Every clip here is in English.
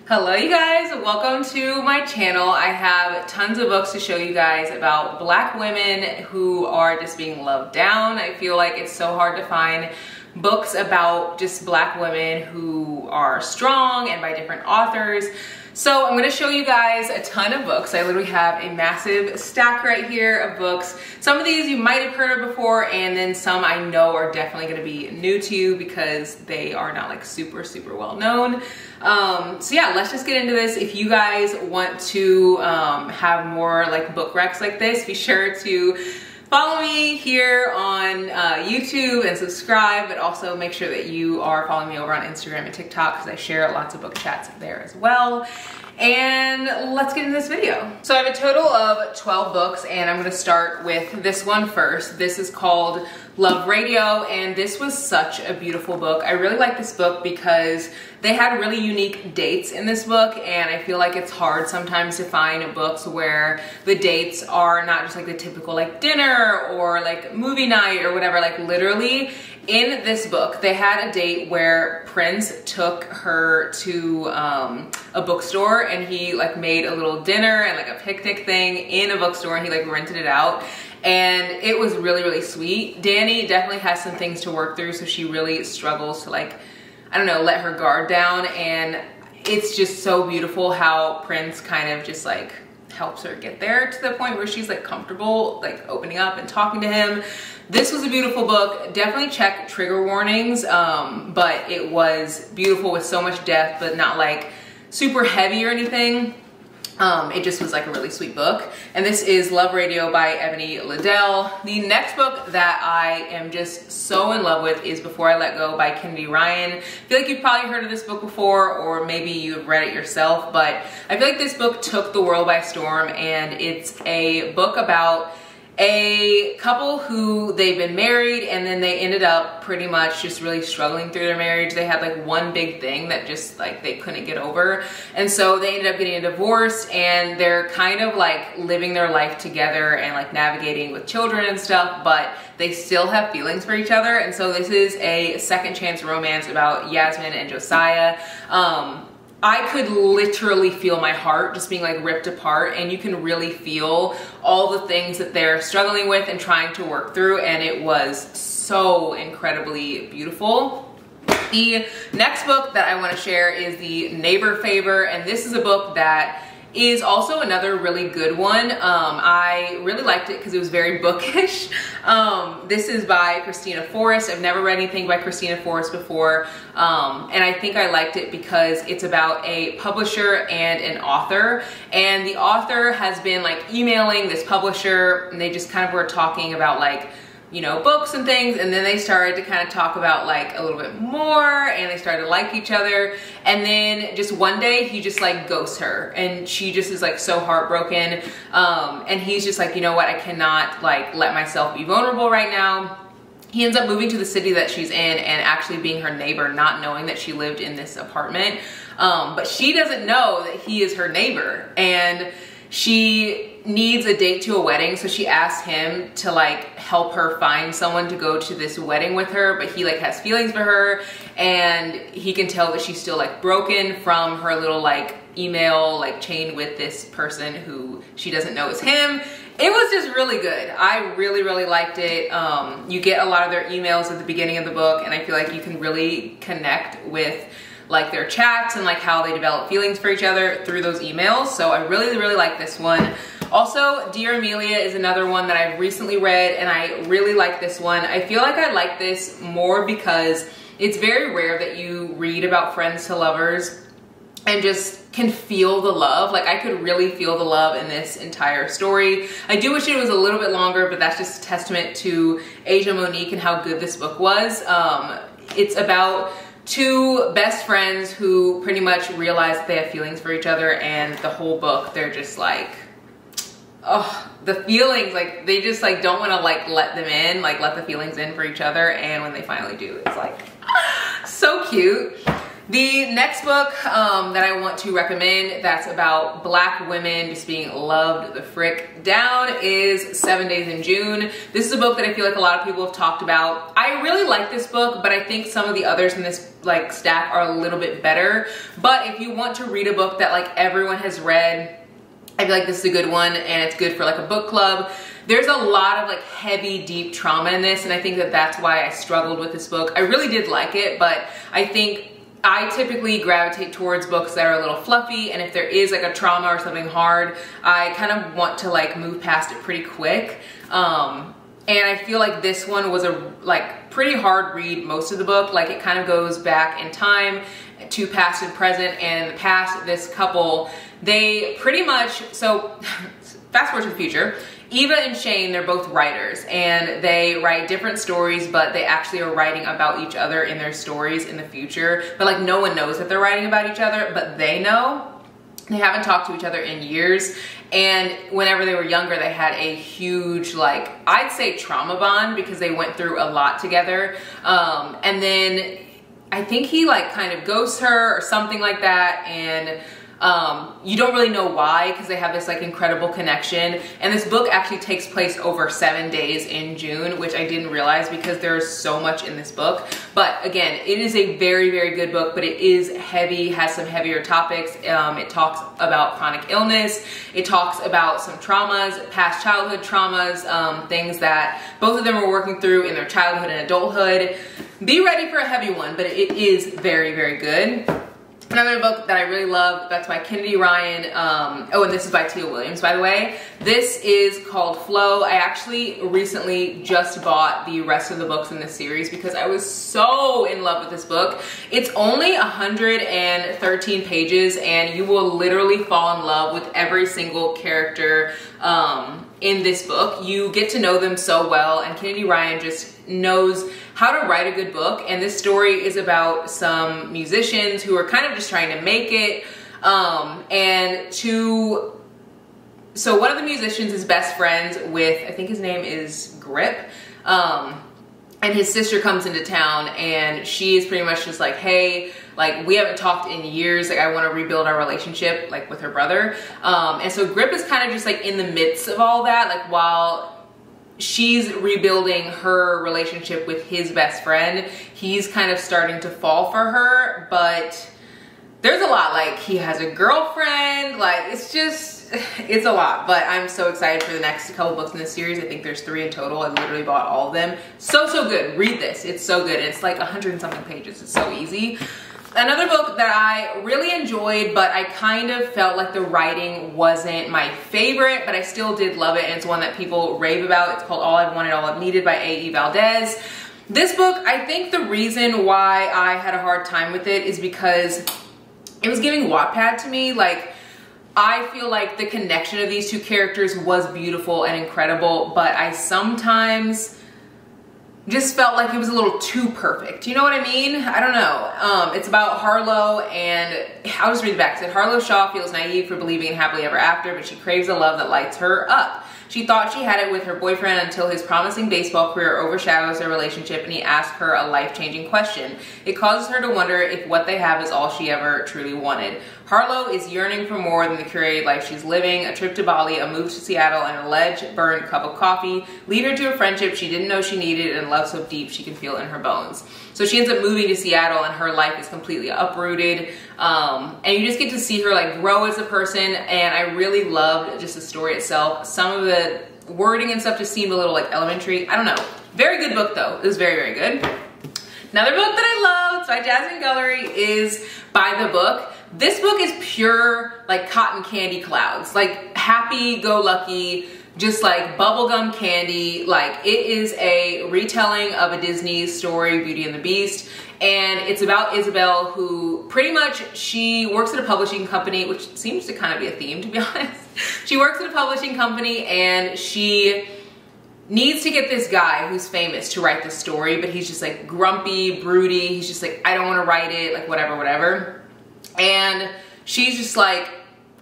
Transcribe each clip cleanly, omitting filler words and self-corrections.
Hello you guys, welcome to my channel. I have tons of books to show you guys about Black women who are just being loved down. I feel like it's so hard to find books about just Black women who are strong and by different authors. So I'm gonna show you guys a ton of books. I literally have a massive stack right here of books. Some of these you might have heard of before, and then some I know are definitely gonna be new to you because they are not like super well known. So yeah, let's just get into this. If you guys want to have more like book recs like this, be sure to follow me here on YouTube and subscribe, but also make sure that you are following me over on Instagram and TikTok because I share lots of book chats there as well. And let's get into this video. So I have a total of 12 books and I'm gonna start with this one first. This is called Love Radio, and this was such a beautiful book. I really like this book because they had really unique dates in this book, and I feel like it's hard sometimes to find books where the dates are not just like the typical like dinner or like movie night or whatever. Like literally in this book, they had a date where Prince took her to a bookstore and he like made a little dinner and like a picnic thing in a bookstore, and he like rented it out. And it was really sweet. Danny definitely has some things to work through, so she really struggles to like, I don't know, let her guard down. And it's just so beautiful how Prince kind of just like helps her get there to the point where she's like comfortable like opening up and talking to him. This was a beautiful book. Definitely check trigger warnings, but it was beautiful with so much depth, but not like super heavy or anything. It just was like a really sweet book. And this is Love Radio by Amelia. The next book that I am just so in love with is Before I Let Go by Kennedy Ryan. I feel like you've probably heard of this book before, or maybe you've read it yourself, but I feel like this book took the world by storm, and it's a book about a couple who they've been married and then they ended up pretty much just really struggling through their marriage. They had like one big thing that just like they couldn't get over, and so they ended up getting a divorce, and they're kind of like living their life together and like navigating with children and stuff, but they still have feelings for each other. And so this is a second chance romance about Yasmin and Josiah. I could literally feel my heart just being like ripped apart, and you can really feel all the things that they're struggling with and trying to work through, and it was so incredibly beautiful. The next book that I want to share is The Neighbor Favor, and this is a book that is also another really good one. I really liked it because it was very bookish. This is by Christina Forrest. I've never read anything by Christina Forrest before, and I think I liked it because it's about a publisher and an author, and the author has been like emailing this publisher, and they just kind of were talking about like, you know, books and things, and then they started to kind of talk about like a little bit more, and they started to like each other, and then just one day he just like ghosts her, and she just is like so heartbroken, and he's just like, you know what, I cannot like let myself be vulnerable right now. He ends up moving to the city that she's in and actually being her neighbor, not knowing that she lived in this apartment, but she doesn't know that he is her neighbor, and she needs a date to a wedding, so she asks him to like help her find someone to go to this wedding with her, but he like has feelings for her, and he can tell that she's still like broken from her little like email like chain with this person who she doesn't know is him. It was just really good. I really liked it. You get a lot of their emails at the beginning of the book, and I feel like you can really connect with like their chats and like how they develop feelings for each other through those emails. So I really like this one. Also, Dear Amelia is another one that I've recently read, and I really like this one. I feel like I like this more because it's very rare that you read about friends to lovers and just can feel the love. Like I could really feel the love in this entire story. I do wish it was a little bit longer, but that's just a testament to Asia Monique and how good this book was. It's about two best friends who pretty much realize that they have feelings for each other, and the whole book they're just like, oh, the feelings, like they just like don't want to like let them in, like let the feelings in for each other, and when they finally do, it's like so cute. The next book that I want to recommend that's about Black women just being loved the frick down is 7 Days in June. This is a book that I feel like a lot of people have talked about. I really like this book, but I think some of the others in this like stack are a little bit better. But if you want to read a book that like everyone has read, I feel like this is a good one, and it's good for like a book club. There's a lot of like heavy, deep trauma in this, and I think that that's why I struggled with this book. I really did like it, but I think I typically gravitate towards books that are a little fluffy, and if there is like a trauma or something hard, I kind of want to like move past it pretty quick. And I feel like this one was a like pretty hard read most of the book. Like it kind of goes back in time to past and present, and the past, this couple, they pretty much, so fast forward to the future, Eva and Shane, they're both writers, and they write different stories, but they actually are writing about each other in their stories in the future. But like no one knows that they're writing about each other, but they know. They haven't talked to each other in years, and whenever they were younger, they had a huge, like, I'd say trauma bond, because they went through a lot together. And then I think he like kind of ghosts her or something like that, and you don't really know why, because they have this like incredible connection. And this book actually takes place over 7 days in June, which I didn't realize because there's so much in this book. But again, it is a very, very good book, but it is heavy, has some heavier topics. It talks about chronic illness. It talks about some traumas, past childhood traumas, things that both of them were working through in their childhood and adulthood. Be ready for a heavy one, but it is very, very good. Another book that I really love, that's by Kennedy Ryan. Oh, and this is by Tia Williams, by the way. This is called Flow. I actually recently just bought the rest of the books in this series because I was so in love with this book. It's only 113 pages, and you will literally fall in love with every single character in this book. You get to know them so well, and Kennedy Ryan just knows how to write a good book. And this story is about some musicians who are kind of just trying to make it. So one of the musicians is best friends with, I think his name is Grip. And his sister comes into town, and she is pretty much just like, hey, like we haven't talked in years, like I want to rebuild our relationship, like with her brother. And so Grip is kind of just like in the midst of all that, like while she's rebuilding her relationship with his best friend, he's kind of starting to fall for her. But there's a lot, like he has a girlfriend, like it's just, it's a lot. But I'm so excited for the next couple books in this series. I think there's 3 in total. I literally bought all of them. So good. Read this. It's so good. It's like 100 and something pages. It's so easy. Another book that I really enjoyed, but I kind of felt like the writing wasn't my favorite, but I still did love it, and it's one that people rave about. It's called All I've Wanted, All I've Needed by A.E. Valdez. This book, I think the reason why I had a hard time with it is because it was giving Wattpad to me. Like, I feel like the connection of these two characters was beautiful and incredible, but I sometimes just felt like it was a little too perfect. You know what I mean? I don't know. It's about Harlow, and I'll just read the back. It said, Harlow Shaw feels naive for believing in happily ever after, but she craves a love that lights her up. She thought she had it with her boyfriend until his promising baseball career overshadows their relationship, and he asked her a life-changing question. It causes her to wonder if what they have is all she ever truly wanted. Harlow is yearning for more than the curated life she's living. A trip to Bali, a move to Seattle, and a lead-burned cup of coffee lead her to a friendship she didn't know she needed and love so deep she can feel in her bones. So she ends up moving to Seattle, and her life is completely uprooted. And you just get to see her like grow as a person, and I really loved just the story itself. Some of the wording and stuff just seemed a little like elementary. I don't know. Very good book though. It was very, very good. Another book that I loved by Jasmine Guillory is By the Book. This book is pure like cotton candy clouds, like happy-go-lucky, just like bubblegum candy. Like it is a retelling of a Disney story, Beauty and the Beast. And it's about Isabel, who pretty much, she works at a publishing company, which seems to kind of be a theme, to be honest. She works at a publishing company, and she needs to get this guy who's famous to write the story, but he's just like grumpy, broody. He's just like, I don't want to write it, like whatever. And she's just like,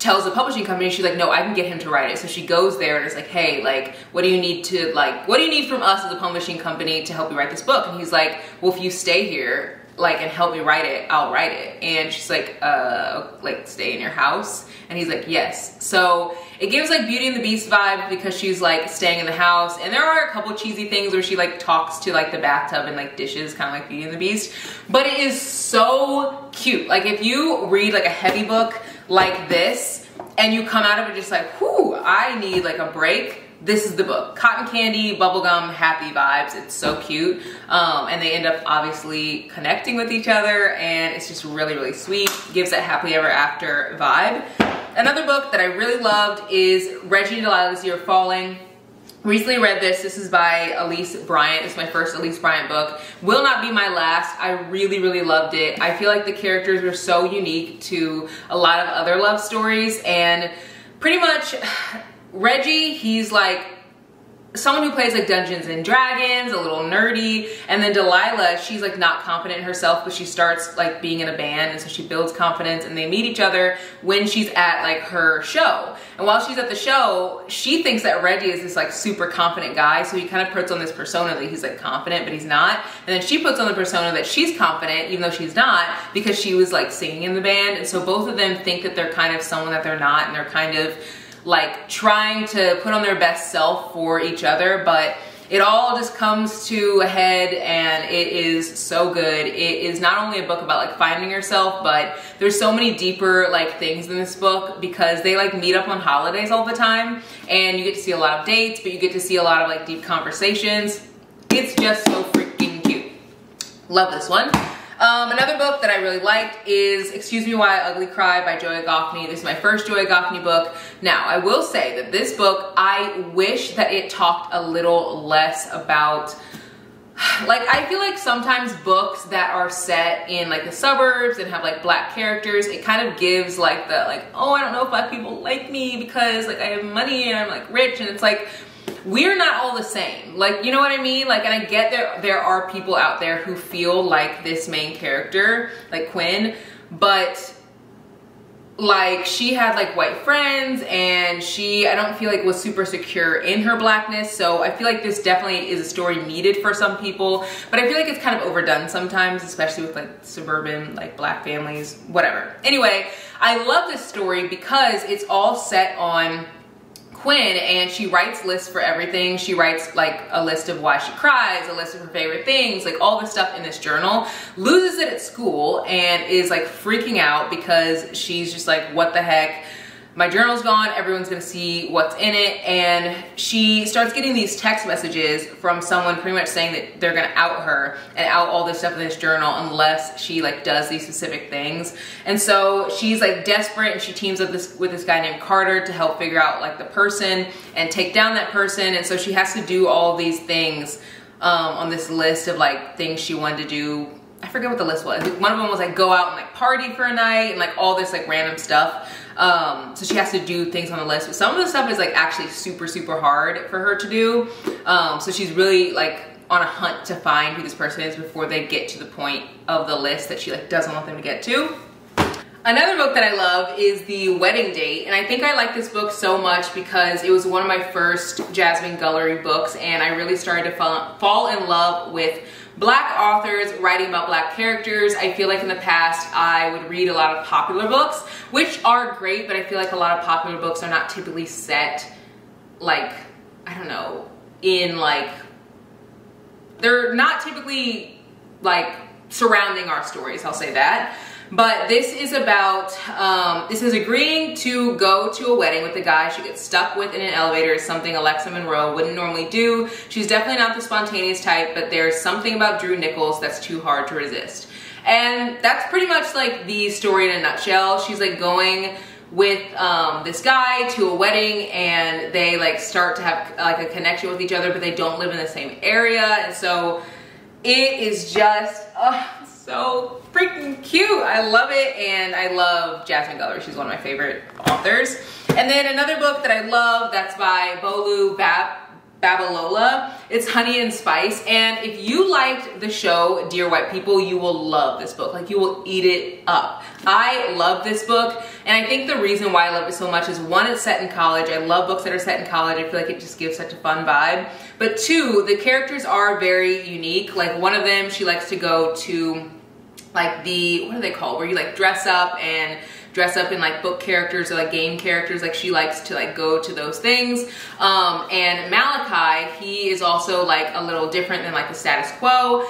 tells the publishing company, she's like, no, I can get him to write it. So she goes there and is like, hey, like, what do you need from us as a publishing company to help you write this book? And he's like, well, if you stay here, like, and help me write it, I'll write it. And she's like stay in your house? And he's like, yes. So it gives like Beauty and the Beast vibe because she's like staying in the house, and there are a couple cheesy things where she like talks to like the bathtub and like dishes, kind of like Beauty and the Beast, but it is so cute. Like if you read like a heavy book like this and you come out of it just like, whoo, I need like a break, this is the book. Cotton candy, bubblegum, happy vibes. It's so cute. And they end up obviously connecting with each other, and it's just really, really sweet. Gives that happily ever after vibe. Another book that I really loved is Reggie Delilah's Year Falling. Recently read this. This is by Elise Bryant. It's my first Elise Bryant book. Will not be my last. I really, really loved it. I feel like the characters were so unique to a lot of other love stories, and pretty much Reggie, he's like someone who plays like Dungeons and Dragons, a little nerdy, and then Delilah, she's like not confident in herself, but she starts like being in a band, and so she builds confidence, and they meet each other when she's at like her show. And while she's at the show, she thinks that Reggie is this like super confident guy, so he kind of puts on this persona that he's like confident, but he's not. And then she puts on the persona that she's confident, even though she's not, because she was like singing in the band. And so both of them think that they're kind of someone that they're not, and they're kind of like trying to put on their best self for each other, but it all just comes to a head, and it is so good. It is not only a book about like finding yourself, but there's so many deeper like things in this book because they like meet up on holidays all the time, and you get to see a lot of dates, but you get to see a lot of like deep conversations. It's just so freaking cute. Love this one. Another book that I really liked is Excuse Me Why I Ugly Cry by Joy Goffney. This is my first Joy Goffney book. Now, I will say that this book, I wish that it talked a little less about, like, I feel like sometimes books that are set in like the suburbs and have like black characters, it kind of gives like the like, oh, I don't know if black people like me because like I have money and I'm like rich, and it's like, we're not all the same. Like, you know what I mean? Like, and I get there are people out there who feel like this main character, like Quinn, but like she had like white friends, and she, I don't feel like was super secure in her blackness. So I feel like this definitely is a story needed for some people, but I feel like it's kind of overdone sometimes, especially with like suburban, like black families, whatever. Anyway, I love this story because it's all set on Quinn, and she writes lists for everything. She writes like a list of why she cries, a list of her favorite things, like all this stuff in this journal, loses it at school, and is like freaking out because she's just like, what the heck? My journal's gone, everyone's gonna see what's in it. And she starts getting these text messages from someone pretty much saying that they're gonna out her and out all this stuff in this journal unless she like does these specific things. And so she's like desperate, and she teams up with this guy named Carter to help figure out like the person and take down that person. And so she has to do all these things on this list of like things she wanted to do. I forget what the list was. One of them was like go out and like party for a night and like all this like random stuff. So she has to do things on the list, but some of the stuff is like actually super, super hard for her to do. So she's really like on a hunt to find who this person is before they get to the point of the list that she like doesn't want them to get to. Another book that I love is The Wedding Date, and I think I like this book so much because it was one of my first Jasmine Guillory books, and I really started to fall in love with black authors writing about black characters. I feel like in the past I would read a lot of popular books, which are great, but I feel like a lot of popular books are not typically set like, I don't know, in like, they're not typically like surrounding our stories, I'll say that. But this is about, this is agreeing to go to a wedding with a guy she gets stuck with in an elevator, is something Alexa Monroe wouldn't normally do. She's definitely not the spontaneous type, but there's something about Drew Nichols that's too hard to resist. And that's pretty much like the story in a nutshell. She's like going with this guy to a wedding, and they like start to have like a connection with each other, but they don't live in the same area. And so it is just, so freaking cute. I love it, and I love Jasmine Guillory. She's one of my favorite authors. And then another book that I love that's by Bolu Babalola. It's Honey and Spice, and if you liked the show Dear White People, you will love this book. Like, you will eat it up. I love this book, and I think the reason why I love it so much is, one, it's set in college. I love books that are set in college. I feel like it just gives such a fun vibe. But two, the characters are very unique. Like, one of them, she likes to go to like the, what are they called? Where you like dress up in like book characters or like game characters. Like she likes to like go to those things. And Malachi, he is also like a little different than like the status quo.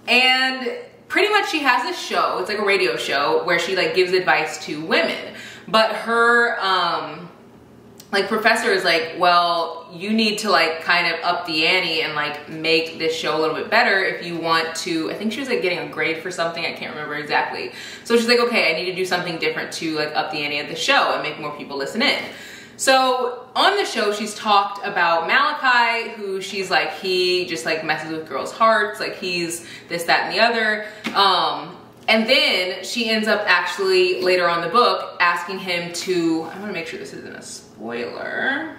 And pretty much she has this show, it's like a radio show where she like gives advice to women. But her like professor is like, well, you need to like kind of up the ante and like make this show a little bit better if you want to, I think she was like getting a grade for something, I can't remember exactly. So she's like, okay, I need to do something different to like up the ante of the show and make more people listen in. So on the show, she's talked about Malachi, who she's like, he just like messes with girls' hearts, like he's this, that, and the other. And then she ends up actually later on in the book asking him to, I wanna make sure this isn't a spoiler.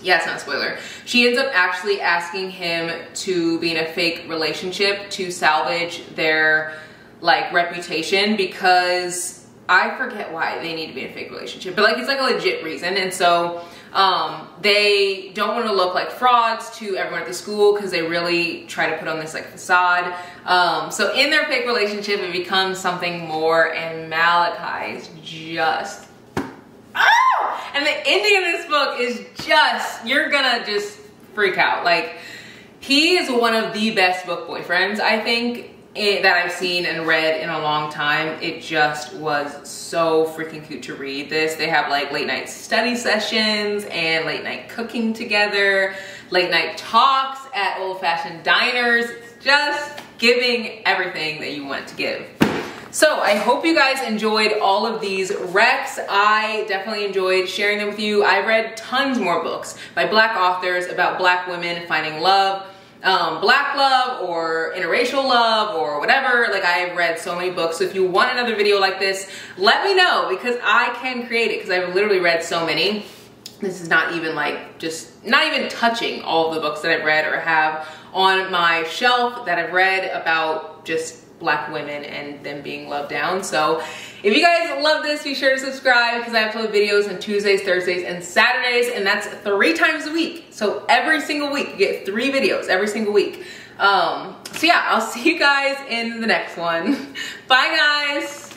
Yeah, it's not a spoiler. She ends up actually asking him to be in a fake relationship to salvage their like reputation, because I forget why they need to be in a fake relationship, but like it's like a legit reason. And so they don't want to look like frauds to everyone at the school because they really try to put on this like facade. So in their fake relationship, it becomes something more, and Malachi's just, oh! And the ending of this book is just, you're gonna just freak out. Like, he is one of the best book boyfriends, I think, that I've seen and read in a long time. It just was so freaking cute to read this. They have like late night study sessions and late night cooking together, late night talks at old-fashioned diners. It's just giving everything that you want to give. So I hope you guys enjoyed all of these recs. I definitely enjoyed sharing them with you. I read tons more books by Black authors about Black women finding love, Black love or interracial love or whatever. Like, I've read so many books. So if you want another video like this, let me know, because I can create it, because I've literally read so many. This is not even like, just not even touching all of the books that I've read or have on my shelf that I've read about just Black women and them being loved down. So if you guys love this, be sure to subscribe, because I upload videos on Tuesdays, Thursdays, and Saturdays, and that's 3 times a week. So every single week you get 3 videos every single week. So yeah, I'll see you guys in the next one. Bye guys.